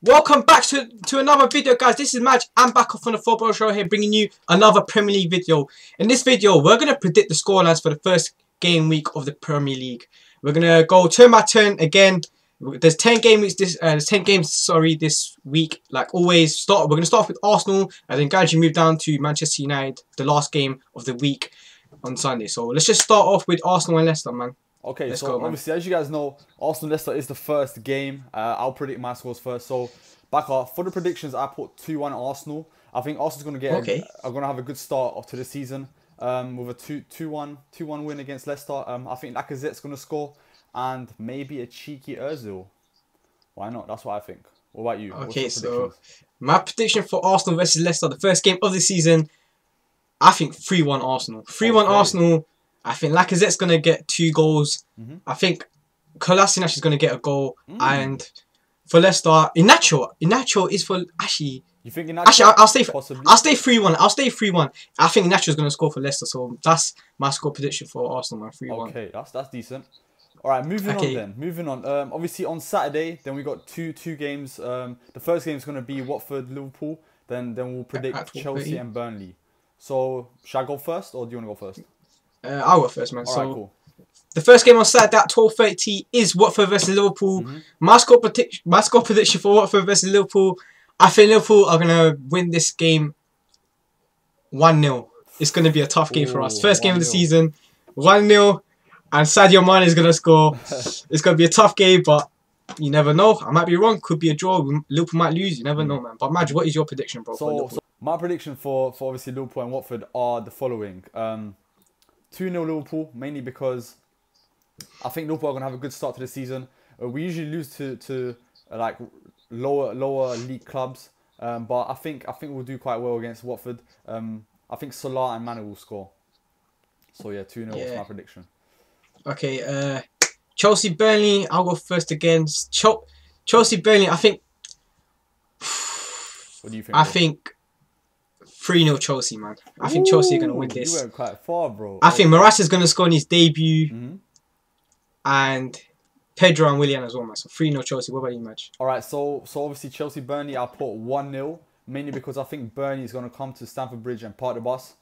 Welcome back to another video, guys. This is Madge. I'm back off on the football show here, bringing you another Premier League video. In this video, we're going to predict the scorelines for the first game week of the Premier League. We're going to go turn by turn again. There's 10 game weeks there's 10 games this week. Like always, we're going to start off with Arsenal and then gradually move down to Manchester United, the last game of the week on Sunday. So let's just start off with Arsenal and Leicester, man. Okay, Let's so go, obviously, as you guys know, Arsenal-Leicester is the first game. I'll predict my scores first. So, back up for the predictions, I put 2-1 Arsenal. I think Arsenal's going to get are going to have a good start to the season with a 2-1 win against Leicester. I think Lacazette's going to score and maybe a cheeky Ozil. Why not? That's what I think. What about you? Okay, so my prediction for Arsenal versus Leicester, the first game of the season, I think 3-1 Arsenal. 3-1 Arsenal. I think Lacazette's going to get 2 goals. I think Kolasinac is going to get a goal. And for Leicester, Inacho is for... Actually, you think Inacho? Actually, I'll stay possibly? I'll stay 3-1. I'll stay 3-1. I think Inacho is going to score for Leicester. So that's my score prediction for Arsenal, man. 3-1. Okay, that's decent. All right, moving on then. Moving on. Obviously, on Saturday, then we got two games. The first game is going to be Watford, Liverpool. Then we'll predict Chelsea and Burnley. So, should I go first or do you want to go first? I'll go first, man. Alright, cool. The first game on Saturday at 12:30 is Watford versus Liverpool. My score prediction for Watford versus Liverpool, I think Liverpool are going to win this game 1-0. It's going to be a tough game for us. First game of the season, 1-0. And Sadio Mane is going to score. It's going to be a tough game, but you never know. I might be wrong. Could be a draw. Liverpool might lose. You never know, man. But Madge, what is your prediction, bro? So my prediction for obviously Liverpool and Watford are the following. 2-0 Liverpool, mainly because I think Liverpool are going to have a good start to the season. We usually lose to like lower league clubs, but I think we'll do quite well against Watford. I think Salah and Mane will score. So yeah, 2-0 is my prediction. Okay, Chelsea Burnley. I'll go first against Chelsea Burnley. I think. What do you think? I think 3-0 Chelsea, man. I think Chelsea are going to win this. You went quite far, bro. I think Morata's going to score in his debut. And Pedro and Willian as well, man. So 3-0 Chelsea. What about you, Madge? Alright, so obviously Chelsea Burnley, I'll put 1-0. Mainly because I think Burnley is going to come to Stamford Bridge and park the bus.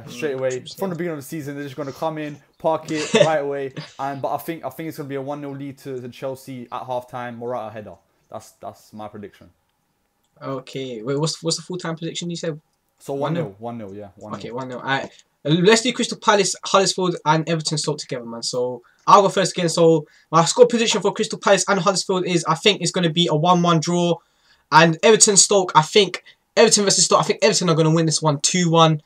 Straight away. 100%. From the beginning of the season, they're just going to come in, park it right away. But I think it's going to be a 1-0 lead to Chelsea at half-time. Morata header. That's my prediction. Okay. Wait, what's the full-time prediction you said? So 1-0, 1-0, yeah. 1-0. Okay, 1-0. Alright. Let's do Crystal Palace, Huddersfield, and Everton Stoke together, man. So I'll go first again. So my score prediction for Crystal Palace and Huddersfield is I think it's going to be a 1-1 draw. And Everton Stoke, I think Everton versus Stoke, I think Everton are going to win this one 2-1.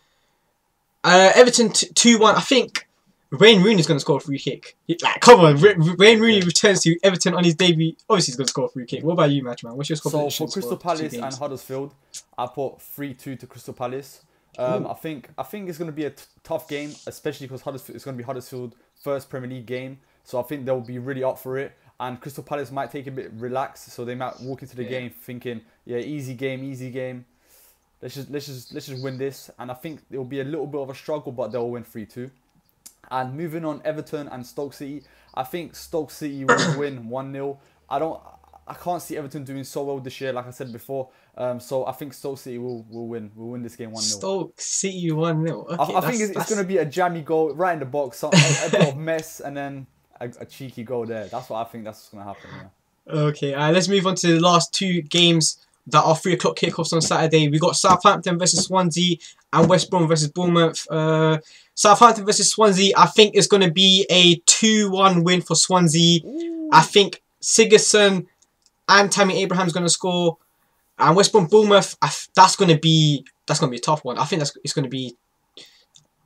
Everton 2-1. I think Wayne Rooney is going to score a free kick. Like, come on, Wayne Rooney returns to Everton on his debut. Obviously, he's going to score a free kick. What about you, Match, man? What's your score prediction? So for Crystal Palace and Huddersfield, I put 3-2 to Crystal Palace. I think it's going to be a tough game, especially because Huddersfield it's going to be Huddersfield's first Premier League game. So I think they'll be really up for it. And Crystal Palace might take a bit relaxed, so they might walk into the game thinking, yeah, easy game. Let's just win this. And I think it'll be a little bit of a struggle, but they'll win 3-2. And moving on, Everton and Stoke City. I think Stoke City will win 1-0. I can't see Everton doing so well this year, like I said before. So I think Stoke City will win. We'll win this game 1-0. Stoke City 1-0. Okay, I think it's going to be a jammy goal right in the box, a bit of mess, and then a cheeky goal there. That's what I think that's going to happen. Yeah. Okay, let's move on to the last 2 games that are 3 o'clock kickoffs on Saturday. We got Southampton versus Swansea and West Brom versus Bournemouth. Southampton versus Swansea, I think it's going to be a 2-1 win for Swansea. I think Sigurdsson and Tammy Abraham's going to score. And West Brom Bournemouth, that's going to be a tough one. I think it's going to be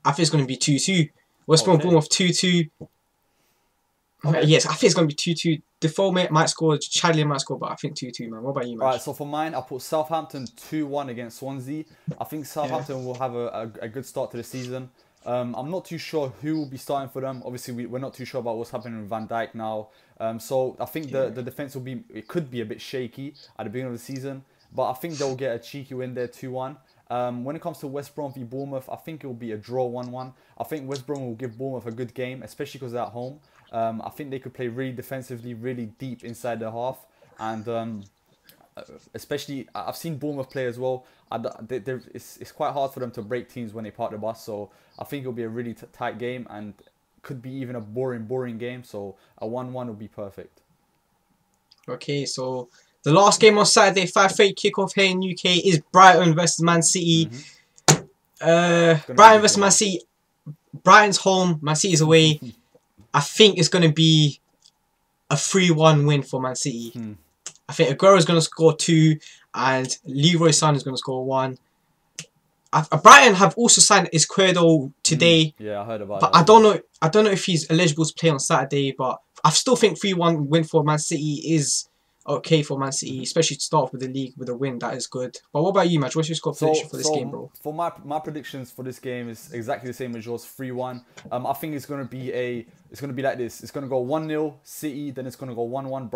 2-2. West Brom Bournemouth 2-2. Yes, I think it's going to be 2-2. Defoe might score, Chadley might score, but I think 2-2, man. What about you, man? Alright, so for mine, I put Southampton 2-1 against Swansea. I think Southampton will have a good start to the season. I'm not too sure who will be starting for them. Obviously, we're not too sure about what's happening with Van Dijk now. So I think the defense could be a bit shaky at the beginning of the season. But I think they'll get a cheeky win there, 2-1. When it comes to West Brom v Bournemouth, I think it will be a draw 1-1. I think West Brom will give Bournemouth a good game, especially because they're at home. I think they could play really defensively, really deep inside their half. And especially I've seen Bournemouth play as well. It's quite hard for them to break teams when they park the bus. So I think it'll be a really tight game and could be even a boring game. So a 1-1 would be perfect. Okay, so the last game on Saturday, 5:30 kickoff here in UK is Brighton versus Man City. Brighton versus Man City. Brighton's home, Man City's away. I think it's going to be a 3-1 win for Man City. I think Aguero's going to score 2 and Leroy Sané is going to score 1. Brighton have also signed Izquierdo today. Yeah, I heard about but that. I don't know if he's eligible to play on Saturday, but I still think 3-1 win for Man City is okay for Man City, especially to start off with the league with a win. That is good. But what about you, Match? What's your score prediction for this game, bro? For my predictions for this game is exactly the same as yours, 3-1. I think it's gonna be like this. It's gonna go 1-0 City, then it's gonna go 1-1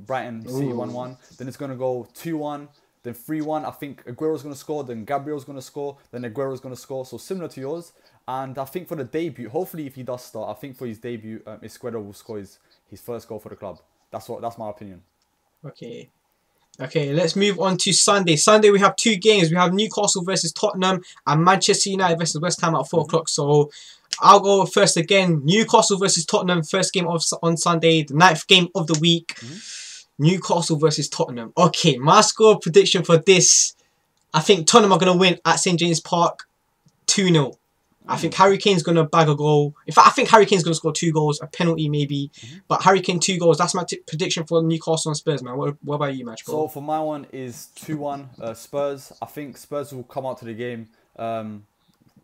Brighton City 1-1, then it's gonna go 2-1, then 3-1. I think Aguero's gonna score, then Gabriel's gonna score, then Aguero's gonna score. So similar to yours. And I think for the debut, hopefully if he does start, I think for his debut, Izquierdo will score his first goal for the club. That's my opinion. Okay, let's move on to Sunday. Sunday we have 2 games. We have Newcastle versus Tottenham and Manchester United versus West Ham at 4 o'clock. So I'll go first again. Newcastle versus Tottenham, first game on Sunday, the 9th game of the week. Newcastle versus Tottenham. Okay, my score prediction for this, I think Tottenham are going to win at St James Park 2-0. I think Harry Kane's going to bag a goal. In fact, I think Harry Kane's going to score 2 goals, a penalty maybe. But Harry Kane 2 goals. That's my prediction for Newcastle and Spurs, man. What about you, Match? So for my one is 2-1 Spurs. I think Spurs will come out to the game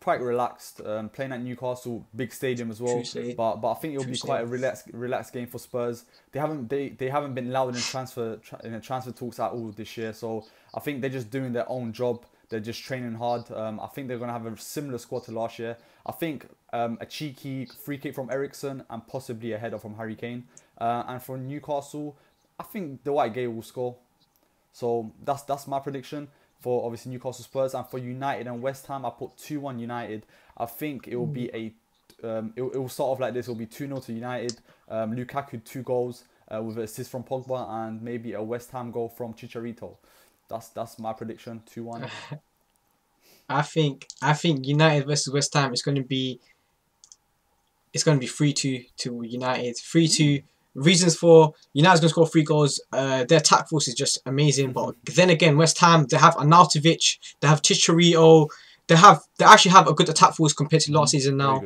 quite relaxed. Playing at Newcastle, big stadium as well. But I think it'll be quite a relaxed game for Spurs. They haven't been loud in transfer talks at all this year. So I think they're just doing their own job. They're just training hard. I think they're going to have a similar squad to last year. I think a cheeky free kick from Eriksen and possibly a header from Harry Kane. And for Newcastle, I think Dwight Gay will score. So that's my prediction for obviously Newcastle Spurs. And for United and West Ham, I put 2-1 United. I think it will be it will start off like this. It will be 2-0 to United. Lukaku 2 goals with an assist from Pogba and maybe a West Ham goal from Chicharito. That's my prediction, 2-1. I think United versus West Ham is going to be 3-2 to United. 3-2. Reasons for United's going to score 3 goals. Their attack force is just amazing. But then again, West Ham, they have Arnautovic, they have Chicharito, they actually have a good attack force compared to last season now.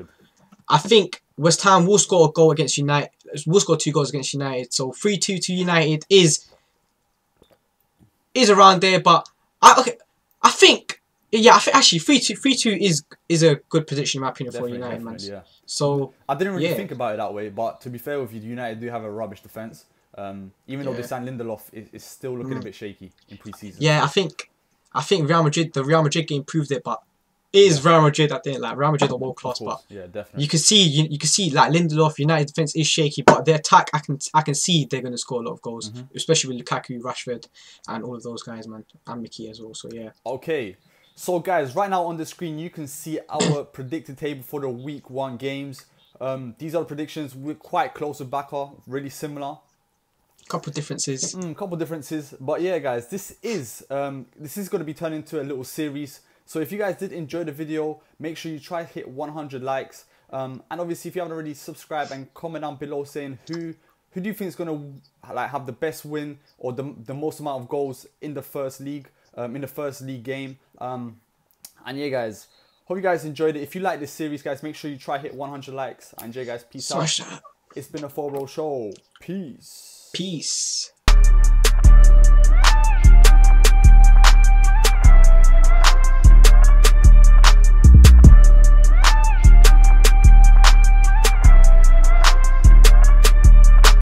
I think West Ham will score a goal against United. Will score 2 goals against United. So 3-2 to United is around there, but I think actually 3-2 is a good prediction in my opinion for United, man. Yeah. So I didn't really think about it that way, but to be fair with you, United do have a rubbish defense. Even though they signed Lindelof, is still looking a bit shaky in pre-season. Yeah, I think the Real Madrid game proved it, but it is Real Madrid. I think Real Madrid are world class, but yeah, definitely. you can see like Lindelof, United defense is shaky, but their attack I can see they're going to score a lot of goals, especially with Lukaku, Rashford, and all of those guys, man, and Mickey as well. So yeah. Okay, so guys, right now on the screen you can see our predicted table for the week 1 games. These are the predictions. We're quite close with Baka, really similar. Couple differences. Couple differences, but yeah, guys, this is going to be turned into a little series. So if you guys did enjoy the video, make sure you try to hit 100 likes. And obviously, if you haven't already, subscribe and comment down below saying who do you think is going to have the best win or the most amount of goals in the first league game. And yeah, guys, hope you guys enjoyed it. If you like this series, guys, make sure you try hit 100 likes. And yeah, guys, peace out. It's been a 4-Bro Show. Peace.